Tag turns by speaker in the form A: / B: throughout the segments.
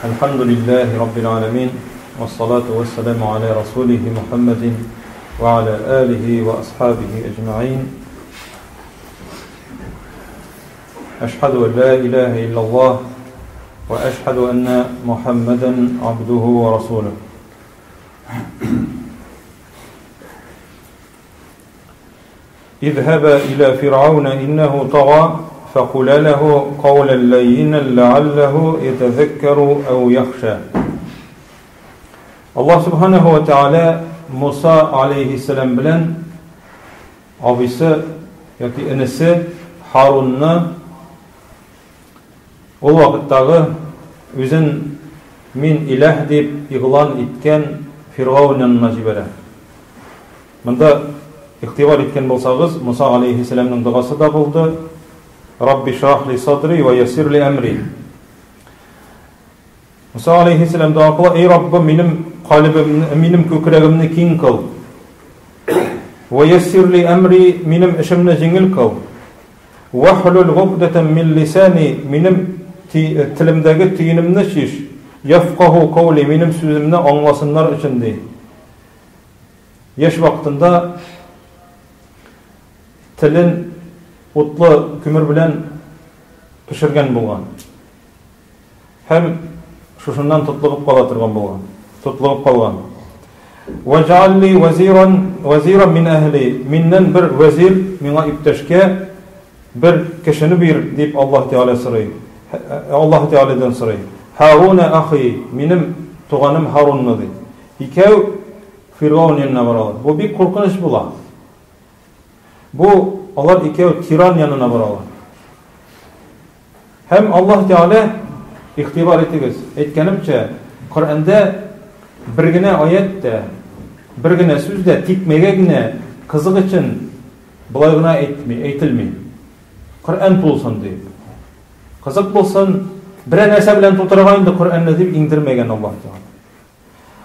A: الحمد لله رب العالمين والصلاة والسلام على رسوله محمد وعلى آله وأصحابه أجمعين أشهد أن لا إله إلا الله وأشهد أن محمدا عبده ورسوله اذهب إلى فرعون إنه طغى فقل له قولا لينا لعله يتذكر أو يخشى. Allah subhanahu wa ta'ala Musa aleyhisselam bilen abisi yoki inisi Harunni o vaqtdagi o'zin men ilah deb e'lon etgan Fir'avn yanına jibara. Bunda ixtibar etgan bo'lsangiz, Musa aleyhisselamning duosi da bo'ldi. Rabbi shrah li sadri va yassir li amri. Musa aleyhisselam duo qildi: "Ey Rabbim, menim ko'kragimni keng qil. Va yassir li amri, menim ishimni yengil qil. Va hulul 'uqdatan min lisani, menim tilimdagi tiyinimni shish. Yafqahu qawli, menim so'zimni anglasınlar uchun" deydi. Yaş vaqtında tilin o'tli ko'mir bilan pishirgan bo'lgan. Ham shundan tutilib qolgan. Vaj'alli waziran min ahli, mindan bir vazir, menga ibtashga bir kishini ber deb Alloh taolo so'raydi. Alloh taoladan so'raydi. Haruna akhi, menim tug'anim Harunni deydi. Ikov Fir'avn yanına baralar. Bu bir korkunç bular. Bu onlar ikov tiran yanına baralar. Hem Allah Teala ihtibar ettiğiz. Etkenimçe Kur'an'da birgine ayette, birgine sözde tikmegegine kızık için bulayğına eytilmeyin. Kur'an bulsun deyip. Kızık bulsun, bir nese bilen tuturağayın da Kur'an'la deyip indirmegen Allah Teala.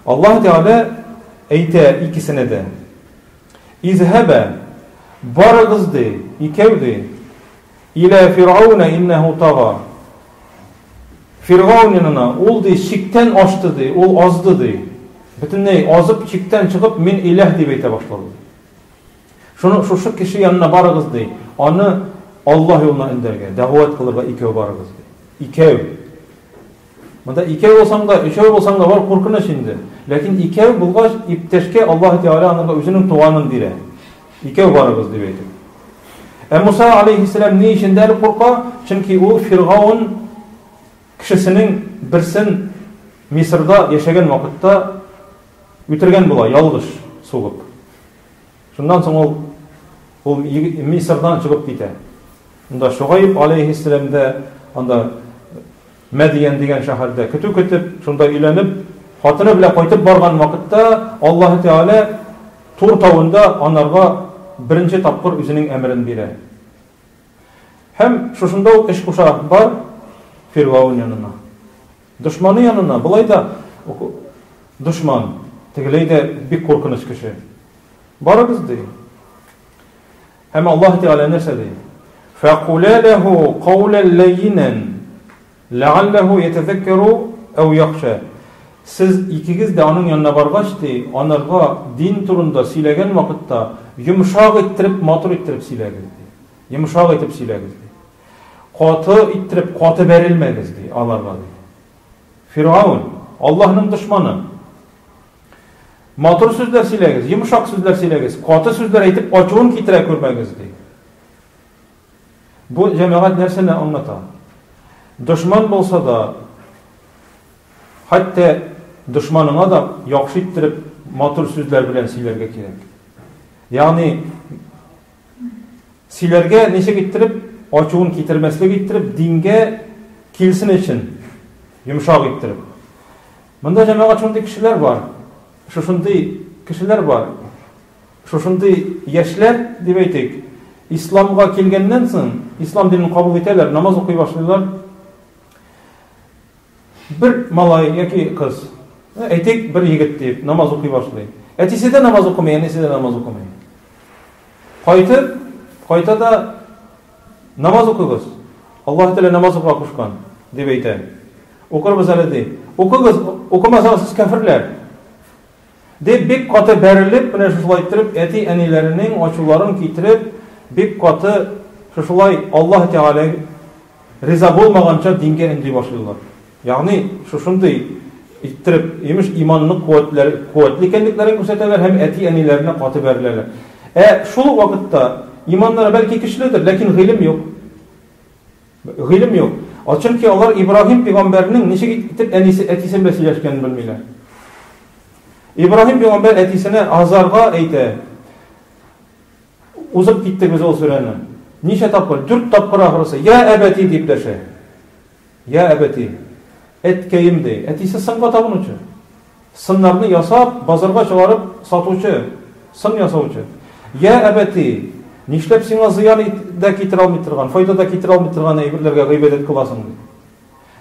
A: Allah Teala eyte ikisine de İzhebe barıgız de, ikev de ila Fir'avne innehu taga, Fir'avnina ol de şikten açtı de, ol azdı de, bütün ne azıp şikten çıkıp min ilah deyip eyte başladı. Şu kişi yanına barıgız de, onu Allah yoluna indirge, davet kılırga ikev barıgız de. İkev. Bunda ikev olsan da, üçev olsan da var korkuna şimdi. Lakin ikev bulgaç ipteşke Allah Teala anırga özünün tuğanın dire. İkev barıgız deydi. Musa aleyhisselam ne işinde korka? Çünkü o Fir'avn kişisinin birsin Mısır'da yaşayan vakitte ötürgen bula, yalgış soğup. Şundan sonra o Mısır'dan çıkıp gitti. Onda Şuayb aleyhisselam da anda Mediyen degan shaharda kütüp şunda ilanib xotini bilan qaytib borgan vaqtda Alloh taolo Tur tog'ida onlarga birinchi topqir o'zining amrini beradi. Hem shunda ish qo'shaq bor Fir'avn yanına. Dushmani yanına. Bulayda dushman tegilayda bir qo'rqinch kishi. Borimiz deydi. Hem Alloh taolo narsa deydi. Faqula lahu qawlan layyinan la'allahu yetezekkeru ev yakhsha. Siz ikigiz de onun yanına bargaçdi, onlarga din turunda silegen vakitte yumuşak ettirip, matur ettirip silegizdi. Yumuşak etip silegizdi. Katı ettirip, katı verilmegizdi Allah'a. Fir'avn, Allah'ın düşmanı. Matur sözler silegiz, yumuşak sözler silegiz, katı sözler etip açığın kitire körmegizdi. Bu cemaat nersini anlata. Düşman bolsa da hatta düşmanına da yaxşı ettirip matur sözler bilen silerge gerek. Yani silerge neşe ettirip açığın kitirmeslik ettirip dinge kilsin için yumuşak ettirip. Bunda cemaat şunday kişiler var. Şunday kişiler var. Şunday yaşlar demeydik. İslam'a kelgenden soň, İslam dinini kabul eterler, namaz okuy başlayırlar. Bir malay yoki qiz, aytik bir yigit deb namoz o'qiy boshlaydi. Aytisida namoz o'qimaydi, anisida namoz o'qimaydi. Qaytada namoz o'qiymiz. Alloh taolo namoz o'qishgan deb aytadi. Okuruz әле ди. Okumasa siz kafirler. Deyip bek katı berilip, buna şuşulay ettirip, eti enilerinin açularını kitirip, bek katı şuşulay Allah Teala riza bolmagança dinge indi başlıyorlar. Yani şuşunday ittirip, emiş imanlık kuvvetli kendiklerini gösterseler, hem eti enilerine katı berilirler. Şul vakitte imanları belki kişilidir, lakin g'ilim yok. G'ilim yok. Çünkü onlar İbrahim peygamberinin neçe gitip etisi besileşkenini bilmirler. İbrahim peygamber etisine Azarga aytı. Uzak gittik biz o süreni. Neçe tapır? 4 tapır ahırısı. Ya ebeti deyip de şey. Ya ebeti. Etkeyim dey. Etisi sınga tapınıcı. Sınlarını yasap, bazarga çıkarıp satıcı. Sın yasavcı. Ya ebeti. Нишләп сиңа зыян да китер алмый торган, файда да китер алмый торган әйберләргә гыйбадәт кыласың ди.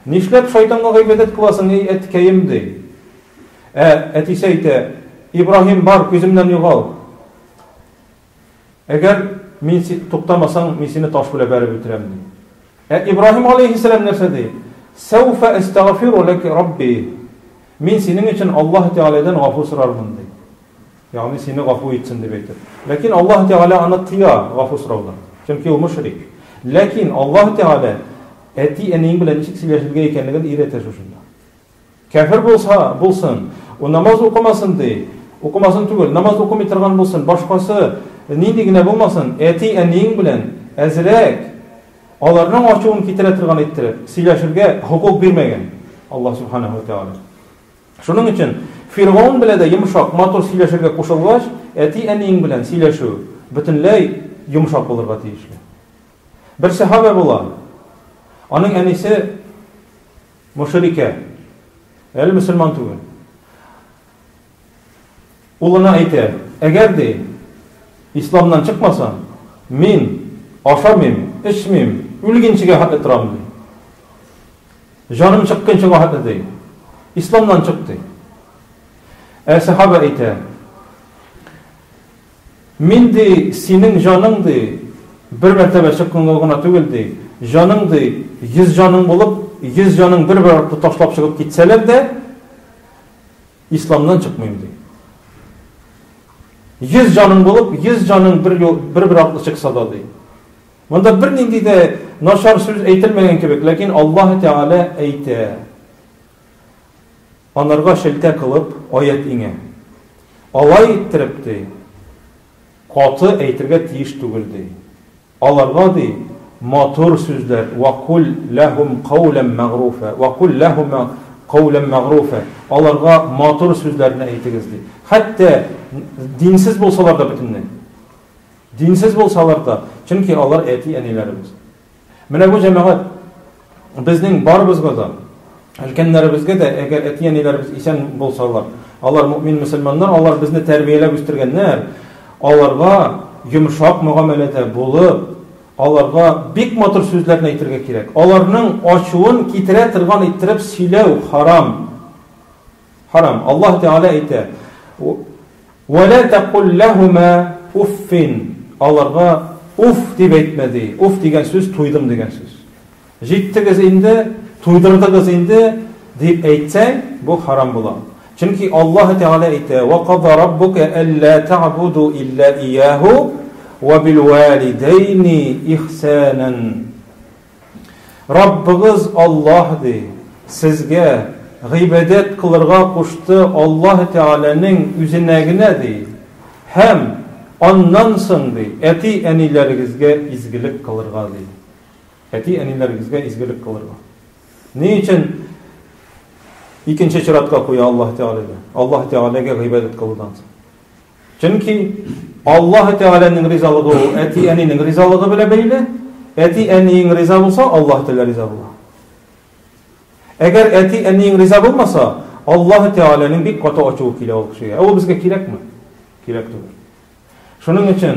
A: Нишләп шайтанга гыйбадәт кыласың, эй әткәем ди. Әтисе әйтә, Ибраһим бар, күземнән югал. Әгәр мин туктамасаң, мин сине таш белән бәреп үтерәм ди. Ибраһим алейһиссалам нәрсә ди? Сауфа астагфиру лак рабби. Мин синең өчен Аллаһ Тәгаләдән гафу сорармын ди. Yani seni gafu etsin diye beytir. Lakin Allah Teala ana tiya gafu soravdan. Çünkü o müşrik. Lakin Allah Teala eti eneğin bilen içik sileşilge ekenligini ireter şuşunda. Kafir bulsun, o namaz okumasın diye, okumasın tügül, namaz okumaytırgan bulsun, başkası nindigine bulmasın, eti eneğin bilen ezrek, onlarının açığını kitiretirgan ettirip, sileşilge hukuk vermegen Allah Subhanahu Teala. Şunun için Firavun bile de yumuşak motor sileşirge koşulgaç, eti eneğin bilen sileşu bütünley yumuşak bulurga tiyişli. Bir sahabe bola. Onun enisi müşrike. El Müslüman tügün. Uluna aytı, eğer de İslam'dan çıkmasan, min aşamim, içmim, ülginçige hat etiram dey. Canım çıkkınçige hat edey. İslam'dan çıktı. Sahabe aytı, min de senin canın de bir mertebe çıkkınlığına tügül de, canın de 100 canın bulup, 100 canın bir taşlap çıkıp gitseler de İslam'dan çıkmayayım de. 100 canın bulup, 100 canın bir aklı çıksa da de. Bunda bir nindi de naşar söz eytilmegen kebek, lakin Allah Teala aytı. Onlarga şelte kılıp ayet ine. Alay ettiripdi. Katı eytirge tiyiş tügüldü. Alarga di matur sözler. وَقُلْ لَهُمْ قَوْلًا مَغْرُوفًا وَقُلْ لَهُمْ قَوْلًا مَغْرُوفًا Alarga matur sözlerini eytigizdi. Hatta dinsiz bolsalar da bütünle. Dinsiz bolsalar da. Çünkü onlar eti enilerimiz. Mine bu cemaat bizning baribizga da Ülkenlerimizge de eğer etiyenilerimiz isen bolsalar, onlar mümin Müslümanlar, onlar bizni terbiyelep üstürgenler, onlarga yumuşak muamelede bulup, onlarga bik motor sözlerini aytırga kerek. Onlarning açuğun kitire tırgan ettirip silev haram. Haram. Allah Teala aytı. وَلَا تَقُلْ لَهُمَا uffin. Onlarga uf deyip etmedi. Uf degen söz, tuydum degen söz. Jittigiz indi, tuydurdığınız indi deyip eytsen bu haram bulan. Çünkü Allah Teala eytdi: "Ve rabbuka alla ta'budu illa iyyahu ve bil valideyni ihsanan." Rabbiniz Allah'dı. Sizge gıybet kılırga koştu Allah Teala'nın üzünegine değil. Hem ondan sonra eti enilerizge izgilik kılırga değil. Eti enilerizge izgilik kılırga. Niçin ikinci çıratka koya Allah Teala'ya? Allah Teala'ya gıybet kılırdan. Çünkü Allah Teala'nın rizalığı o, eti eninin rizalığı bile böyle. Eti eninin riza olsa Allah Teala riza olur. Eğer eti eninin riza olmasa Allah Teala'nın bir kata açığı kile oluşuyor. O bizge kirek mi? Kirektir. Şunun için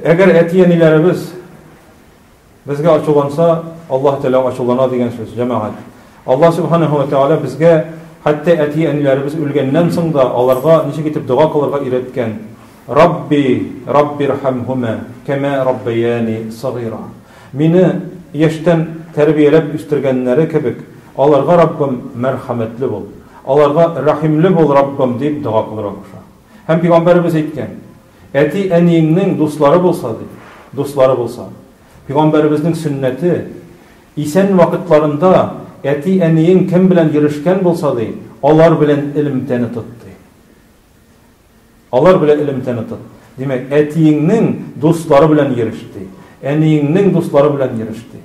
A: eğer eti enilerimiz bizge açılansa Allah Teala açılana degen söz cemaat. Allah Subhanahu ve Teala bizge hatta eti enilerimiz ölgenden soň da alarga niçe gitip dua kılırga öğretken. Rabbirhamhuma kema rabbayani sagira. Meni yaştan terbiyelep üstürgenleri kebek Аларга Раббым мәрхәмәтле бул. Аларга рәхимле бул Раббым дип дуа кылырга куша. Һәм Пәйгамбәрбез әйткән: "Әти әниеңнең дуслары булса", ди. Дуслары булса. Пәйгамбәрбезнең сөннәте исән вакытларында әти әниең кем белән йөришкән булса, ди, алар белән илемтәне тот, ди. Алар белән илемтәне тот. Димәк, әтиеңнең дуслары белән йөриште. Әниеңнең дуслары белән йөриште.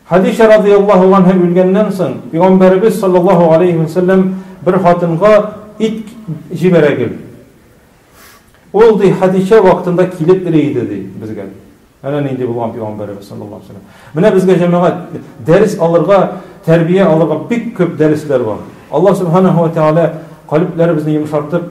A: Хадиша радиллаһу анһа үлгәннән соң Пәйгамбәрбез саллаллаһу алейхи ва саллям бер хатынга ит җибәрәгел. Ул ди Хадиша вакытында килеп иде ди безгә. Әнә нинди булган Пәйгамбәрбез саллаллаһу алейхи ва саллям. Менә безгә җәмәгать дәрес алырга, тәрбия алырга бик күп дәресләр бар. Аллаһ субханаһу ва тааля калпларыбызны йомшартып,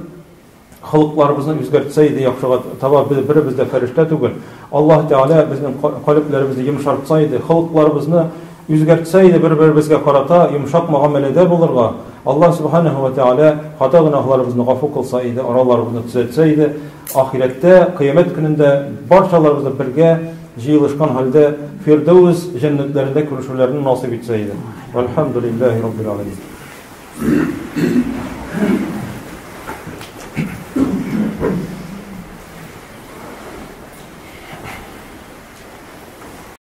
A: халыкларыбызны үзгәртсә иде, яхшыга таба бер-беребез дә фәрештә түгел. Аллаһ Тәгалә безнең калпларыбызны йомшартса иде, халыкларыбызны үзгәртсә иде, бер-беребезгә карата йомшак мөгамәләдә булырга. Аллаһ субханаһу ва тааля хата гынаһларыбызны гафу кылса иде, араларыбызны төзәтсә иде, ахирәттә, кыямәт көнендә барчаларыбызны бергә җыелышкан хәлдә Фирдәүс җәннәтләрендә күрешүләрне насыйп итсә иде. Валхамдулиллаһи раббил аламин.